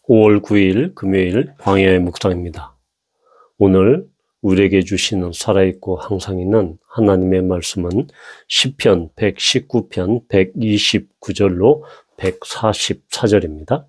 5월 9일 금요일 광야의 묵상입니다. 오늘 우리에게 주시는 살아있고 항상 있는 하나님의 말씀은 시편 119편 129절로 144절입니다.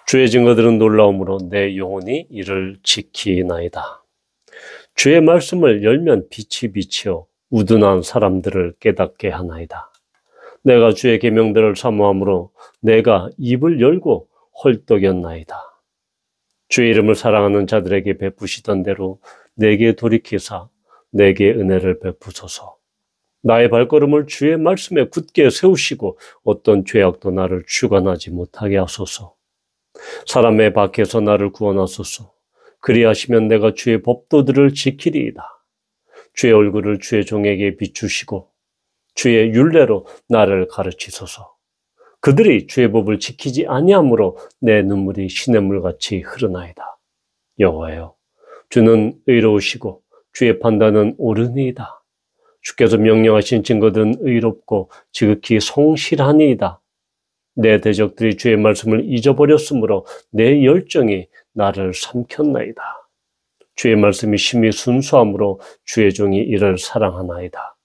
주의 증거들은 놀라움으로 내 영혼이 이를 지키나이다. 주의 말씀을 열면 빛이 비치어 우둔한 사람들을 깨닫게 하나이다. 내가 주의 계명들을 사모함으로 내가 입을 열고 헐떡였나이다. 주의 이름을 사랑하는 자들에게 베푸시던 대로 내게 돌이키사 내게 은혜를 베푸소서. 나의 발걸음을 주의 말씀에 굳게 세우시고 어떤 죄악도 나를 주관하지 못하게 하소서. 사람의 밖에서 나를 구원하소서. 그리하시면 내가 주의 법도들을 지키리이다. 주의 얼굴을 주의 종에게 비추시고 주의 율례로 나를 가르치소서. 그들이 주의 법을 지키지 아니하므로 내 눈물이 시냇물같이 흐르나이다. 여호와여, 주는 의로우시고 주의 판단은 옳으니이다. 주께서 명령하신 증거들은 의롭고 지극히 성실하니이다. 내 대적들이 주의 말씀을 잊어버렸으므로 내 열정이 나를 삼켰나이다. 주의 말씀이 심히 순수함으로 주의 종이 이를 사랑하나이다.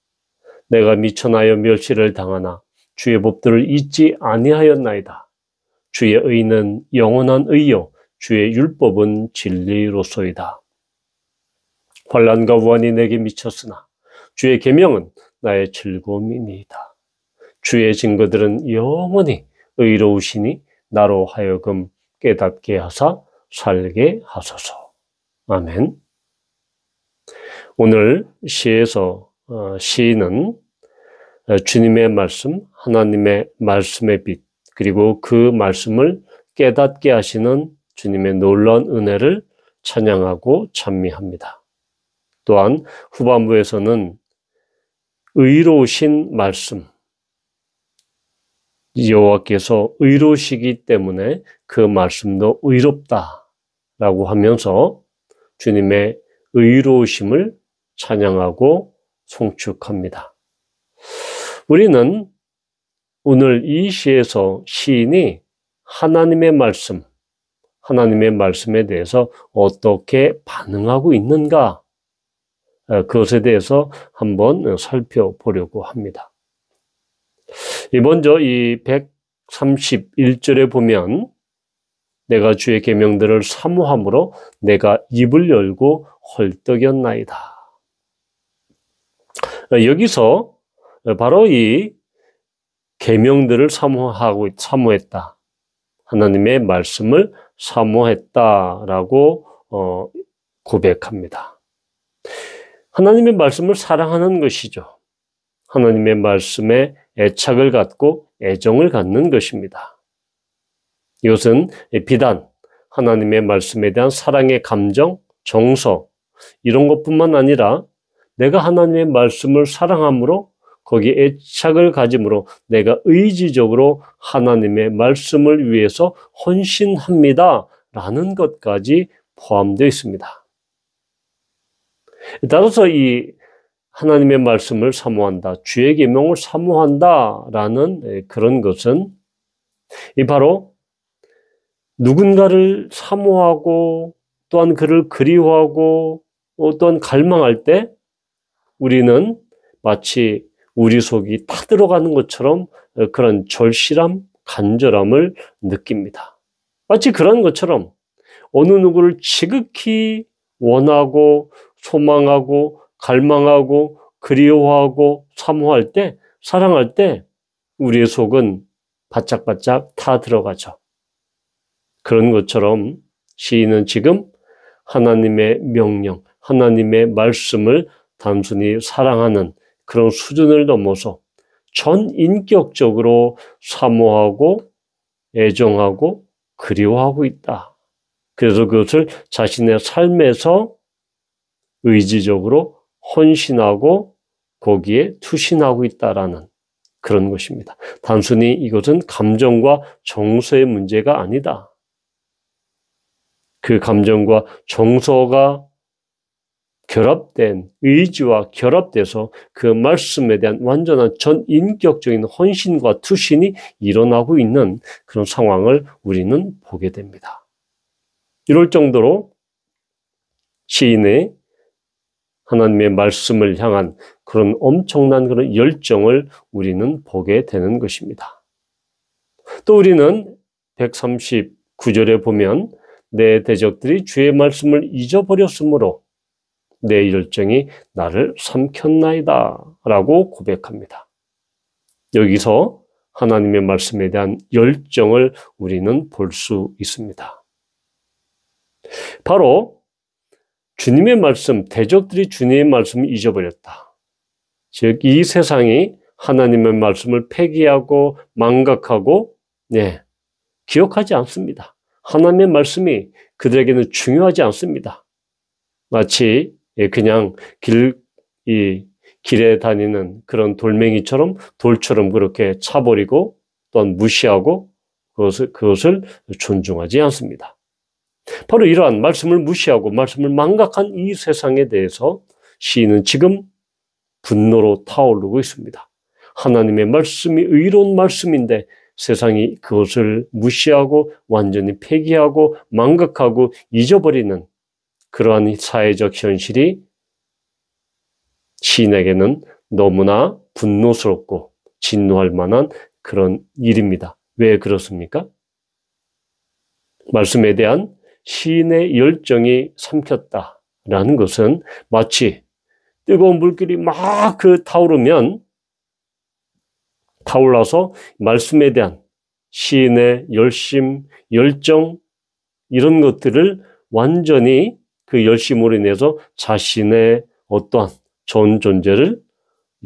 내가 미천하여 멸시를 당하나 주의 법들을 잊지 아니하였나이다. 주의 의는 영원한 의요 주의 율법은 진리로소이다. 환난과 우환이 내게 미쳤으나 주의 계명은 나의 즐거움이니이다. 주의 증거들은 영원히 의로우시니 나로 하여금 깨닫게 하사 살게 하소서. 아멘. 오늘 시에서 시인은 주님의 말씀, 하나님의 말씀의 빛, 그리고 그 말씀을 깨닫게 하시는 주님의 놀라운 은혜를 찬양하고 찬미합니다. 또한 후반부에서는 의로우신 말씀, 여호와께서 의로우시기 때문에 그 말씀도 의롭다라고 하면서 주님의 의로우심을 찬양하고 송축합니다. 우리는 오늘 이 시에서 시인이 하나님의 말씀, 하나님의 말씀에 대해서 어떻게 반응하고 있는가, 그것에 대해서 한번 살펴보려고 합니다. 먼저 이 131절에 보면 내가 주의 계명들을 사모함으로 내가 입을 열고 헐떡였나이다. 여기서 바로 이 계명들을 사모했다. 하나님의 말씀을 사모했다라고 고백합니다. 하나님의 말씀을 사랑하는 것이죠. 하나님의 말씀에 애착을 갖고 애정을 갖는 것입니다. 이것은 비단 하나님의 말씀에 대한 사랑의 감정, 정서 이런 것뿐만 아니라 내가 하나님의 말씀을 사랑함으로 거기에 애착을 가짐으로 내가 의지적으로 하나님의 말씀을 위해서 헌신합니다 라는 것까지 포함되어 있습니다. 따라서 이 하나님의 말씀을 사모한다, 주의 계명을 사모한다 라는 그런 것은 바로 누군가를 사모하고 또한 그를 그리워하고 또한 갈망할 때 우리는 마치 우리 속이 타들어가는 것처럼 그런 절실함, 간절함을 느낍니다. 마치 그런 것처럼 어느 누구를 지극히 원하고 소망하고 갈망하고 그리워하고 사모할 때, 사랑할 때 우리의 속은 바짝바짝 타들어가죠. 그런 것처럼 시인은 지금 하나님의 명령, 하나님의 말씀을 단순히 사랑하는 그런 수준을 넘어서 전인격적으로 사모하고 애정하고 그리워하고 있다. 그래서 그것을 자신의 삶에서 의지적으로 헌신하고 거기에 투신하고 있다라는 그런 것입니다. 단순히 이것은 감정과 정서의 문제가 아니다. 그 감정과 정서가 결합된 의지와 결합돼서 그 말씀에 대한 완전한 전인격적인 헌신과 투신이 일어나고 있는 그런 상황을 우리는 보게 됩니다. 이럴 정도로 시인의 하나님의 말씀을 향한 그런 엄청난 그런 열정을 우리는 보게 되는 것입니다. 또 우리는 139절에 보면 내 대적들이 주의 말씀을 잊어버렸으므로 내 열정이 나를 삼켰나이다 라고 고백합니다. 여기서 하나님의 말씀에 대한 열정을 우리는 볼 수 있습니다. 바로 주님의 말씀, 대적들이 주님의 말씀을 잊어버렸다. 즉, 이 세상이 하나님의 말씀을 폐기하고 망각하고 기억하지 않습니다. 하나님의 말씀이 그들에게는 중요하지 않습니다. 마치 그냥 길에 다니는 그런 돌멩이처럼 돌처럼 그렇게 차버리고 또한 무시하고 그것을 존중하지 않습니다. 바로 이러한 말씀을 무시하고 말씀을 망각한 이 세상에 대해서 시인은 지금 분노로 타오르고 있습니다. 하나님의 말씀이 의로운 말씀인데 세상이 그것을 무시하고 완전히 폐기하고 망각하고 잊어버리는 그러한 사회적 현실이 시인에게는 너무나 분노스럽고 진노할 만한 그런 일입니다. 왜 그렇습니까? 말씀에 대한 시인의 열정이 삼켰다라는 것은 마치 뜨거운 물길이 막 타올라서 말씀에 대한 시인의 열심, 열정 이런 것들을 완전히 그 열심으로 인해서 자신의 어떠한 좋은 존재를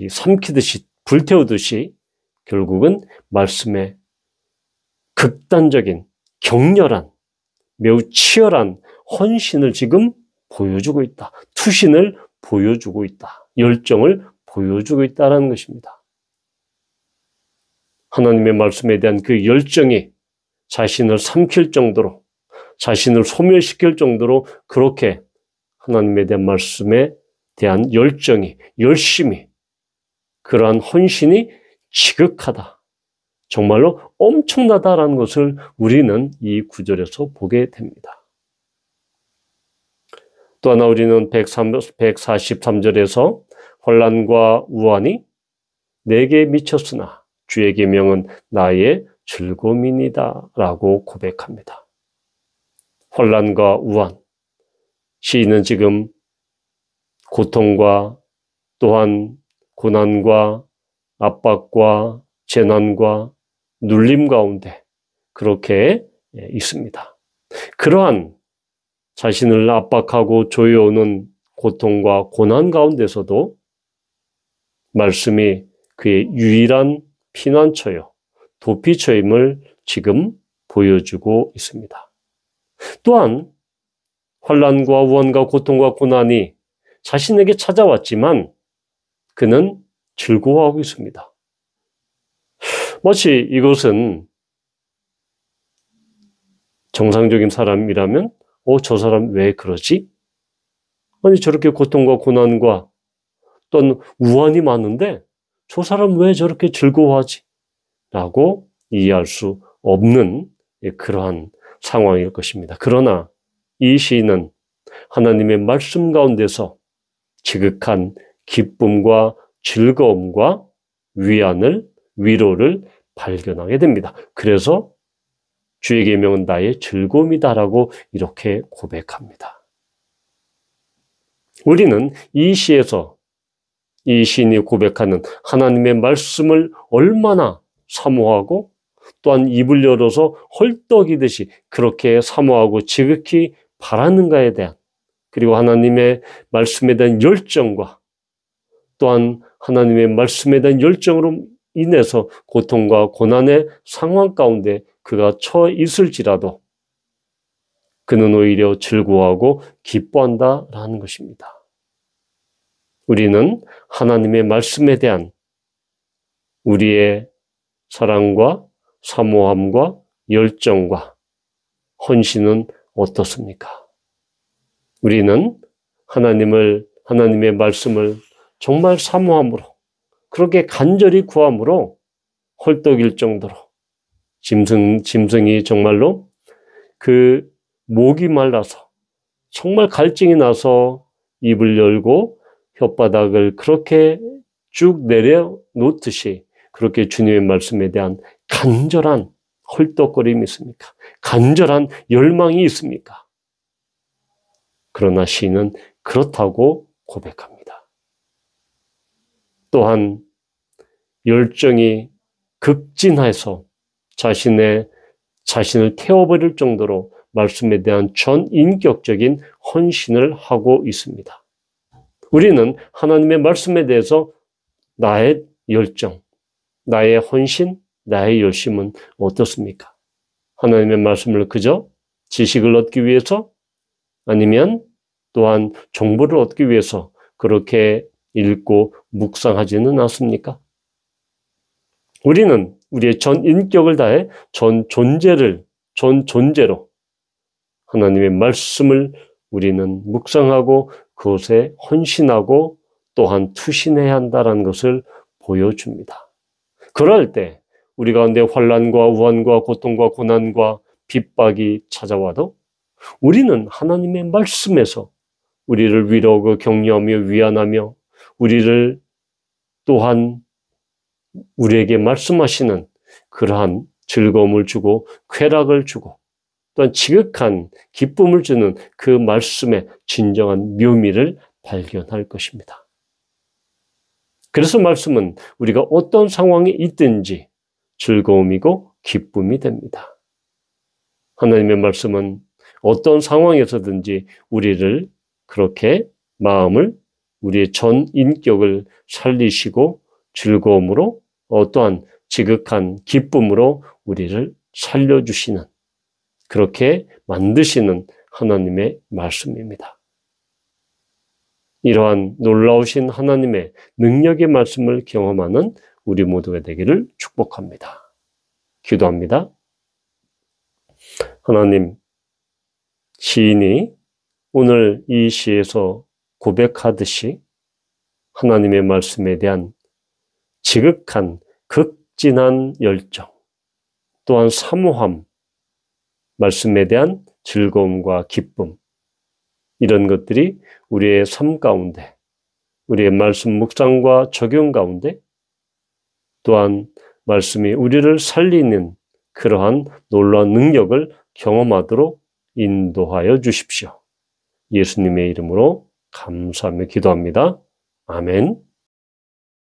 삼키듯이 불태우듯이 결국은 말씀에 극단적인 격렬한 매우 치열한 헌신을 지금 보여주고 있다. 투신을 보여주고 있다. 열정을 보여주고 있다는 것입니다. 하나님의 말씀에 대한 그 열정이 자신을 삼킬 정도로 자신을 소멸시킬 정도로 그렇게 하나님에 대한 말씀에 대한 열정이 열심히 그러한 헌신이 지극하다. 정말로 엄청나다라는 것을 우리는 이 구절에서 보게 됩니다. 또 하나 우리는 143절에서 혼란과 우환이 내게 미쳤으나 주의 계명은 나의 즐거움이니이다 라고 고백합니다. 혼란과 우환, 시인은 지금 고통과 또한 고난과 압박과 재난과 눌림 가운데 그렇게 있습니다. 그러한 자신을 압박하고 조여오는 고통과 고난 가운데서도 말씀이 그의 유일한 피난처요, 도피처임을 지금 보여주고 있습니다. 또한 환난과 우환과 고통과 고난이 자신에게 찾아왔지만 그는 즐거워하고 있습니다. 마치 이것은 정상적인 사람이라면 저 사람 왜 그러지? 아니 저렇게 고통과 고난과 또는 우환이 많은데 저 사람 왜 저렇게 즐거워하지? 라고 이해할 수 없는 그러한 상황일 것입니다. 그러나 이 시인은 하나님의 말씀 가운데서 지극한 기쁨과 즐거움과 위로를 발견하게 됩니다. 그래서 주의 계명은 나의 즐거움이다라고 이렇게 고백합니다. 우리는 이 시에서 이 시인이 고백하는 하나님의 말씀을 얼마나 사모하고 또한 입을 열어서 헐떡이듯이 그렇게 사모하고 지극히 바라는가에 대한 그리고 하나님의 말씀에 대한 열정과 또한 하나님의 말씀에 대한 열정으로 인해서 고통과 고난의 상황 가운데 그가 처해 있을지라도 그는 오히려 즐거워하고 기뻐한다라는 것입니다. 우리는 하나님의 말씀에 대한 우리의 사랑과 사모함과 열정과 헌신은 어떻습니까? 우리는 하나님의 말씀을 정말 사모함으로, 그렇게 간절히 구함으로 헐떡일 정도로 짐승이 정말로 그 목이 말라서 정말 갈증이 나서 입을 열고 혓바닥을 그렇게 쭉 내려놓듯이 그렇게 주님의 말씀에 대한 간절한 헐떡거림이 있습니까? 간절한 열망이 있습니까? 그러나 시인은 그렇다고 고백합니다. 또한 열정이 극진해서 자신을 태워버릴 정도로 말씀에 대한 전인격적인 헌신을 하고 있습니다. 우리는 하나님의 말씀에 대해서 나의 열정, 나의 헌신, 나의 열심은 어떻습니까? 하나님의 말씀을 그저 지식을 얻기 위해서 아니면 또한 정보를 얻기 위해서 그렇게 읽고 묵상하지는 않습니까? 우리는 우리의 전 인격을 다해 전 존재로 하나님의 말씀을 우리는 묵상하고 그것에 헌신하고 또한 투신해야 한다는 것을 보여줍니다. 그럴 때 우리 가운데 환난과 우환과 고통과 고난과 핍박이 찾아와도 우리는 하나님의 말씀에서 우리를 위로하고 격려하며 위안하며 우리를 또한 우리에게 말씀하시는 그러한 즐거움을 주고 쾌락을 주고 또한 지극한 기쁨을 주는 그 말씀의 진정한 묘미를 발견할 것입니다. 그래서 말씀은 우리가 어떤 상황에 있든지 즐거움이고 기쁨이 됩니다. 하나님의 말씀은 어떤 상황에서든지 우리를 그렇게 마음을 우리의 전 인격을 살리시고 즐거움으로 어떠한 지극한 기쁨으로 우리를 살려주시는 그렇게 만드시는 하나님의 말씀입니다. 이러한 놀라우신 하나님의 능력의 말씀을 경험하는 우리 모두가 되기를 축복합니다. 기도합니다. 하나님, 시인이 오늘 이 시에서 고백하듯이 하나님의 말씀에 대한 지극한 극진한 열정, 또한 사모함, 말씀에 대한 즐거움과 기쁨, 이런 것들이 우리의 삶 가운데, 우리의 말씀 묵상과 적용 가운데, 또한 말씀이 우리를 살리는 그러한 놀라운 능력을 경험하도록 인도하여 주십시오. 예수님의 이름으로 감사하며 기도합니다. 아멘.